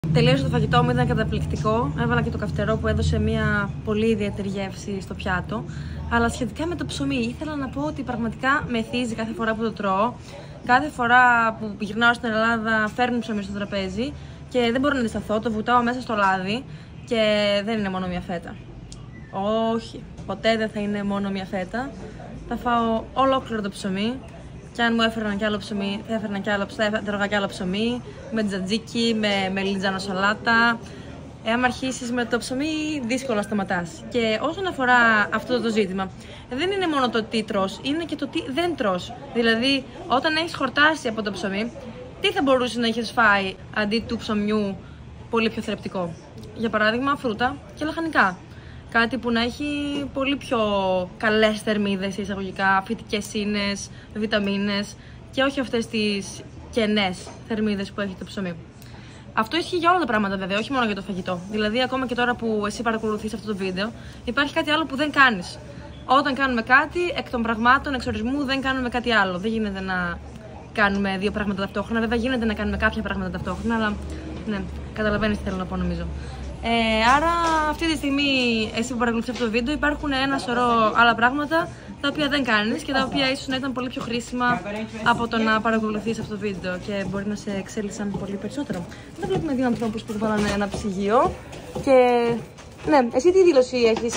Τελείωσε το φαγητό μου, ήταν καταπληκτικό. Έβαλα και το καυτερό που έδωσε μια πολύ ιδιαίτερη γεύση στο πιάτο. Αλλά σχετικά με το ψωμί, ήθελα να πω ότι πραγματικά με θύζει κάθε φορά που το τρώω. Κάθε φορά που γυρνάω στην Ελλάδα, φέρνουν ψωμί στο τραπέζι και δεν μπορώ να αντισταθώ. Το βουτάω μέσα στο λάδι και δεν είναι μόνο μια φέτα. Όχι, ποτέ δεν θα είναι μόνο μια φέτα. Θα φάω ολόκληρο το ψωμί. Και αν μου έφεραν κι άλλο ψωμί, θα έφερνα κι άλλο ψωμί, με τζατζίκι, με μελιτζάνο σαλάτα. Εάν αρχίσεις με το ψωμί, δύσκολο να σταματάς. Και όσον αφορά αυτό το ζήτημα, δεν είναι μόνο το τι τρως, είναι και το τι δεν τρως. Δηλαδή, όταν έχεις χορτάσει από το ψωμί, τι θα μπορούσες να έχεις φάει αντί του ψωμιού πολύ πιο θρεπτικό? Για παράδειγμα, φρούτα και λαχανικά. Κάτι που να έχει πολύ πιο καλές θερμίδες εισαγωγικά, φυτικές ίνες, βιταμίνες και όχι αυτές τις κενές θερμίδες που έχει το ψωμί. Αυτό ισχύει για όλα τα πράγματα βέβαια, όχι μόνο για το φαγητό. Δηλαδή, ακόμα και τώρα που εσύ παρακολουθείς αυτό το βίντεο, υπάρχει κάτι άλλο που δεν κάνεις. Όταν κάνουμε κάτι, εκ των πραγμάτων, εξ ορισμού, δεν κάνουμε κάτι άλλο. Δεν γίνεται να κάνουμε δύο πράγματα ταυτόχρονα. Βέβαια, γίνεται να κάνουμε κάποια πράγματα ταυτόχρονα, αλλά ναι, καταλαβαίνεις τι θέλω να πω νομίζω. Άρα αυτή τη στιγμή εσύ που παρακολουθείς αυτό το βίντεο υπάρχουν ένα σωρό άλλα πράγματα τα οποία δεν κάνεις και τα οποία ίσως να ήταν πολύ πιο χρήσιμα από το να παρακολουθείς αυτό το βίντεο και μπορεί να σε εξέλιξαν πολύ περισσότερο. Εδώ βλέπουμε δύο ανθρώπους που βάλανε ένα ψυγείο και... Ναι, εσύ τι δήλωση έχεις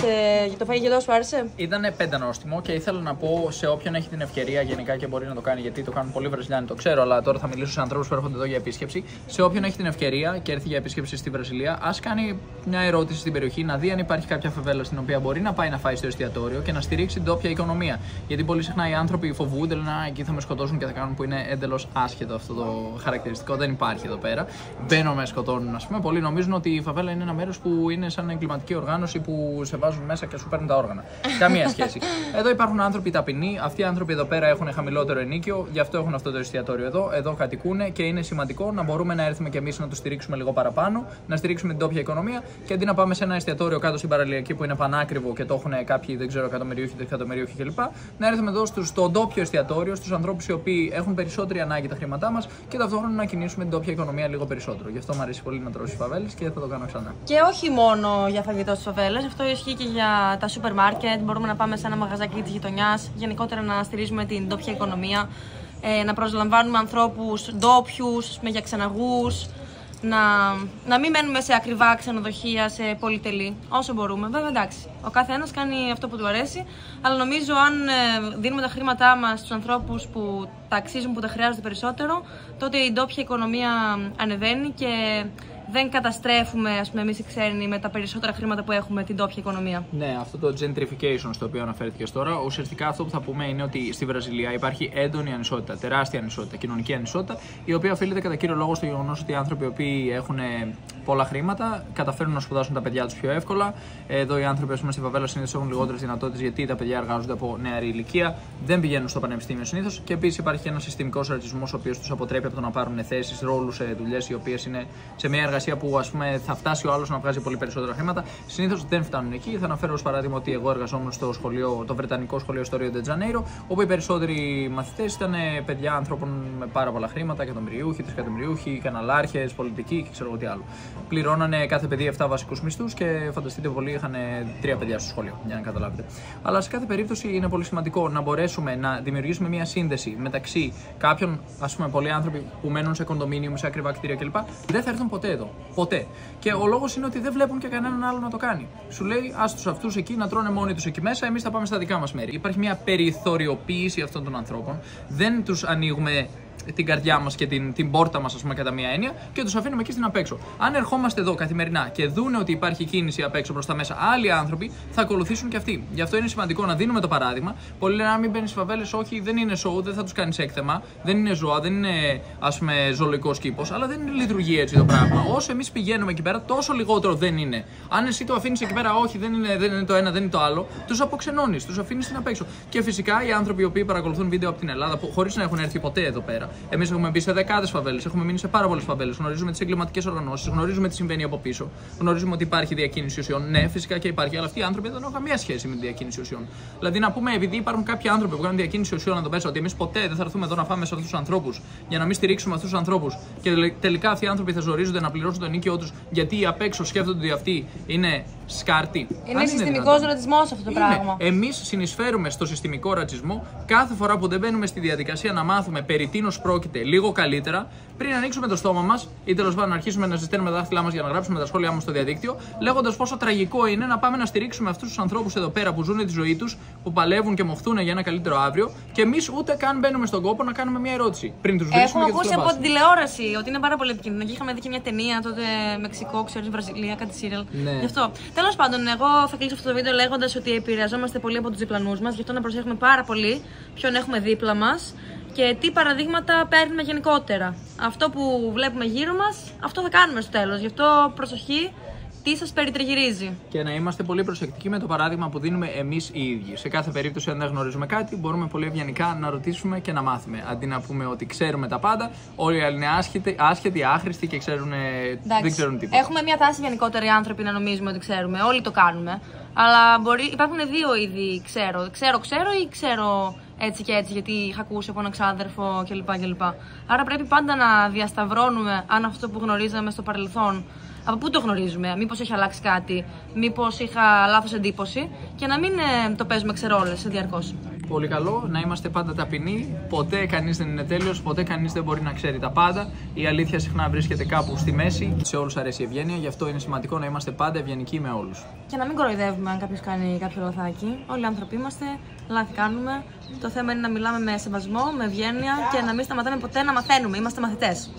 για το φαγητό, σου άρεσε? Ήτανε πεντανόστιμο και ήθελα να πω σε όποιον έχει την ευκαιρία γενικά και μπορεί να το κάνει, γιατί το κάνουν πολλοί Βραζιλιάνοι, το ξέρω, αλλά τώρα θα μιλήσω σε ανθρώπους που έρχονται εδώ για επίσκεψη. Σε όποιον έχει την ευκαιρία και έρθει για επίσκεψη στη Βραζιλία, ας κάνει μια ερώτηση στην περιοχή, να δει αν υπάρχει κάποια φαβέλα στην οποία μπορεί να πάει να φάει στο εστιατόριο και να στηρίξει την τόπια οικονομία. Γιατί πολύ συχνά οι άνθρωποι φοβούνται, λένε εκεί θα με σκοτώσουν και θα κάνουν, που είναι εντελώς άσχετο αυτό το χαρακτηριστικό. Δεν υπάρχει εδώ πέρα. Μπαίνω με σκοτώνουν, ας πούμε. Πολλοί νομίζουν ότι η φαβέλα είναι ένα μέρος που είναι σαν εγκληματική οργάνωση που σε βάζουν μέσα και σου παίρνουν τα όργανα. Καμία σχέση. Εδώ υπάρχουν άνθρωποι ταπεινοί. Αυτοί οι άνθρωποι εδώ πέρα έχουν χαμηλότερο ενοίκιο, γι' αυτό έχουν αυτό το εστιατόριο εδώ. Εδώ κατοικούν και είναι σημαντικό να μπορούμε να έρθουμε κι εμείς να το στηρίξουμε λίγο παραπάνω, να στηρίξουμε την τόπια οικονομία και αντί να πάμε σε ένα εστιατόριο κάτω στην παραλιακή που είναι πανάκριβο και το έχουν κάποιοι, δεν ξέρω, εκατομμυριούχοι, δεκατομμυριούχοι κλπ. Να έρθουμε εδώ στο ντόπιο εστιατόριο, στους ανθρώπους οι οποίοι έχουν περισσότερη ανάγκη τα χρήματά μας και ταυτόχρονα να κινήσουμε την τόπια οικονομία λίγο περισσότερο. Γι' αυτό μου αρέσει πολύ να τρώω στις φαβέλες και θα το κάνω ξανά. Και όχι μόνο για φαγητό στις φαβέλες, αυτό ισχύει και για τα σούπερ μάρκετ. Μπορούμε να πάμε σε ένα μαγαζάκι της γειτονιάς, γενικότερα να στηρίζουμε την ντόπια οικονομία, να προσλαμβάνουμε ανθρώπους ντόπιους για ξεναγούς, να μην μένουμε σε ακριβά ξενοδοχεία, σε πολυτελή, όσο μπορούμε. Βέβαια, εντάξει, ο καθένας κάνει αυτό που του αρέσει, αλλά νομίζω αν δίνουμε τα χρήματά μας στους ανθρώπους που τα αξίζουν, που τα χρειάζονται περισσότερο, τότε η ντόπια οικονομία ανεβαίνει και δεν καταστρέφουμε, ας πούμε, εμείς οι ξένοι με τα περισσότερα χρήματα που έχουμε την τόπια οικονομία. Ναι, αυτό το gentrification στο οποίο αναφέρθηκες τώρα, ουσιαστικά αυτό που θα πούμε είναι ότι στη Βραζιλία υπάρχει έντονη ανισότητα, τεράστια ανισότητα, κοινωνική ανισότητα, η οποία οφείλεται κατά κύριο λόγο στο γεγονός ότι οι άνθρωποι οι οποίοι έχουν πολλά χρήματα καταφέρνουν να σπουδάσουν τα παιδιά τους πιο εύκολα. Εδώ οι άνθρωποι, ας πούμε, στη φαβέλα συνήθως έχουν λιγότερες δυνατότητες γιατί τα παιδιά εργάζονται από νεαρή ηλικία, δεν πηγαίνουν στο πανεπιστήμιο συνήθως και επίσης υπάρχει και ένας συστημικός ρατσισμός ο οποίος τους αποτρέπει από το να πάρουν θέσεις, ρόλους σε δουλειές οι οποίες είναι σε μια εργασία που, ας πούμε, θα φτάσει ο άλλος να βγάζει πολύ περισσότερα χρήματα. Συνήθως δεν φτάνουν εκεί. Θα αναφέρω ως παράδειγμα ότι εγώ εργαζόμουν στο σχολείο, το βρετανικό σχολείο στο Ρίο ντε Τζανέιρο, όπου οι περισσότεροι μαθητές ήταν παιδιά ανθρώπων με πάρα πολλά χρήματα, εκατομμυριούχοι, τρισεκατομμυριούχοι, καναλάρχες, πολιτικοί και ξέρω τι άλλο. Πληρώνανε κάθε παιδί 7 βασικούς μισθούς και φανταστείτε πολλοί είχαν 3 παιδιά στο σχολείο, για να καταλάβετε. Αλλά σε κάθε περίπτωση είναι πολύ σημαντικό να μπορέσουμε να δημιουργήσουμε μια σύνδεση μεταξύ κάποιων, ας πούμε, πολλοί άνθρωποι που μένουν σε κοντομίνιουμ, σε ακριβά κτίρια κλπ. Δεν θα έρθουν ποτέ εδώ. Ποτέ. Και ο λόγος είναι ότι δεν βλέπουν και κανέναν άλλο να το κάνει. Σου λέει, άστους αυτούς εκεί να τρώνε μόνοι τους εκεί μέσα, εμείς θα πάμε στα δικά μας μέρη. Υπάρχει μια περιθωριοποίηση αυτών των ανθρώπων. Δεν τους ανοίγουμε την καρδιά μας και την πόρτα μας, ας πούμε, κατά μία έννοια και τους αφήνουμε εκεί στην απέξω. Αν ερχόμαστε εδώ καθημερινά και δούνε ότι υπάρχει κίνηση απέξω προς τα μέσα, άλλοι άνθρωποι θα ακολουθήσουν και αυτοί. Γι' αυτό είναι σημαντικό να δίνουμε το παράδειγμα. Πολλοί λένε: αν μην μπαίνεις στις φαβέλες, όχι, δεν είναι show, δεν θα τους κάνεις έκθεμα, δεν είναι ζώα, δεν είναι, ας πούμε, ζωολογικός κήπος, αλλά δεν λειτουργεί έτσι το πράγμα. Όσο εμείς πηγαίνουμε εκεί πέρα, τόσο λιγότερο δεν είναι. Αν εσύ το αφήνεις εκεί πέρα, όχι, δεν είναι το ένα, δεν είναι το άλλο, τους αποξενώνεις, τους αφήνεις στην απέξω. Και φυσικά οι άνθρωποι οι οποίοι παρακολουθούν βίντεο από την Ελλάδα, χωρίς να έχουν έρθει ποτέ εδώ πέρα, πέρα. Εμείς έχουμε μπει σε δεκάδες φαβέλες, έχουμε μείνει σε πάρα πολλές φαβέλες. Γνωρίζουμε τις εγκληματικές οργανώσεις, γνωρίζουμε τι συμβαίνει από πίσω. Γνωρίζουμε ότι υπάρχει διακίνηση ουσιών. Ναι, φυσικά και υπάρχει, αλλά αυτοί οι άνθρωποι δεν έχουν καμία σχέση με τη διακίνηση ουσιών. Δηλαδή, να πούμε, επειδή υπάρχουν κάποιοι άνθρωποι που κάνουν διακίνηση ουσιών εδώ μέσα, ότι εμείς ποτέ δεν θα έρθουμε εδώ να φάμε σε αυτούς τους ανθρώπους για να μην στηρίξουμε αυτούς τους ανθρώπους και τελικά αυτοί οι άνθρωποι θα ζορίζονται να πληρώσουν το ενίκιο τους γιατί απ' έξω σκέφτονται ότι αυτοί είναι σκάρτη. Είναι συστημικός ρατσισμός αυτό το πράγμα. Εμείς συνεισφέρουμε στο συστημικό ρατσισμό κάθε φορά που δεν μπαίνουμε στη διαδικασία να μάθουμε περί τίνος πρόκειται λίγο καλύτερα, πριν ανοίξουμε το στόμα μας ή τέλος πάντων να αρχίσουμε να ζητήσουμε τα δάχτυλά μας για να γράψουμε τα σχόλιά μας στο διαδίκτυο, λέγοντας πόσο τραγικό είναι να πάμε να στηρίξουμε αυτούς τους ανθρώπους εδώ πέρα που ζουν τη ζωή τους, που παλεύουν και μοχθούν για ένα καλύτερο αύριο, και εμείς ούτε καν μπαίνουμε στον κόπο να κάνουμε μια ερώτηση. Πριν τους βρίσκουμε. Έχω ακούσει από την τηλεόραση ότι είναι πάρα πολύ επικίνδυνο και είχαμε δει και μια ταινία τότε Μεξικό, ξέρεις, Βραζιλία, κάτι σύριαλ. Ναι. Γι' αυτό. Τέλος πάντων, εγώ θα κλείσω αυτό το βίντεο λέγοντας ότι επηρεαζόμαστε πολύ από τους διπλανούς μας, γι' αυτό να προσέχουμε πάρα πολύ ποιον έχουμε δίπλα μας και τι παραδείγματα παίρνουμε γενικότερα. Αυτό που βλέπουμε γύρω μας, αυτό θα κάνουμε στο τέλος. Γι' αυτό προσοχή, τι σας περιτριγυρίζει. Και να είμαστε πολύ προσεκτικοί με το παράδειγμα που δίνουμε εμείς οι ίδιοι. Σε κάθε περίπτωση, αν δεν γνωρίζουμε κάτι, μπορούμε πολύ ευγενικά να ρωτήσουμε και να μάθουμε. Αντί να πούμε ότι ξέρουμε τα πάντα, όλοι οι άλλοι είναι άσχετοι, άχρηστοι και δεν ξέρουν τίποτα. Έχουμε μια τάση γενικότερα οι άνθρωποι να νομίζουμε ότι ξέρουμε. Όλοι το κάνουμε. Αλλά υπάρχουν δύο είδη ξέρω ή ξέρω έτσι και έτσι, γιατί είχα ακούσει από έναν ξάδερφο κλπ. Άρα πρέπει πάντα να διασταυρώνουμε αν αυτό που γνωρίζαμε στο παρελθόν, από πού το γνωρίζουμε, μήπως έχει αλλάξει κάτι, μήπως είχα λάθος εντύπωση, και να μην το παίζουμε ξερόλες διαρκώς. Πολύ καλό, να είμαστε πάντα ταπεινοί. Ποτέ κανείς δεν είναι τέλειος, ποτέ κανείς δεν μπορεί να ξέρει τα πάντα. Η αλήθεια συχνά βρίσκεται κάπου στη μέση. Σε όλους αρέσει η ευγένεια, γι' αυτό είναι σημαντικό να είμαστε πάντα ευγενικοί με όλους. Και να μην κοροϊδεύουμε αν κάποιος κάνει κάποιο λαθάκι. Όλοι οι άνθρωποι είμαστε, λάθη κάνουμε. Το θέμα είναι να μιλάμε με σεβασμό, με ευγένεια και να μην σταματάμε ποτέ να μαθαίνουμε. Είμαστε μαθητές.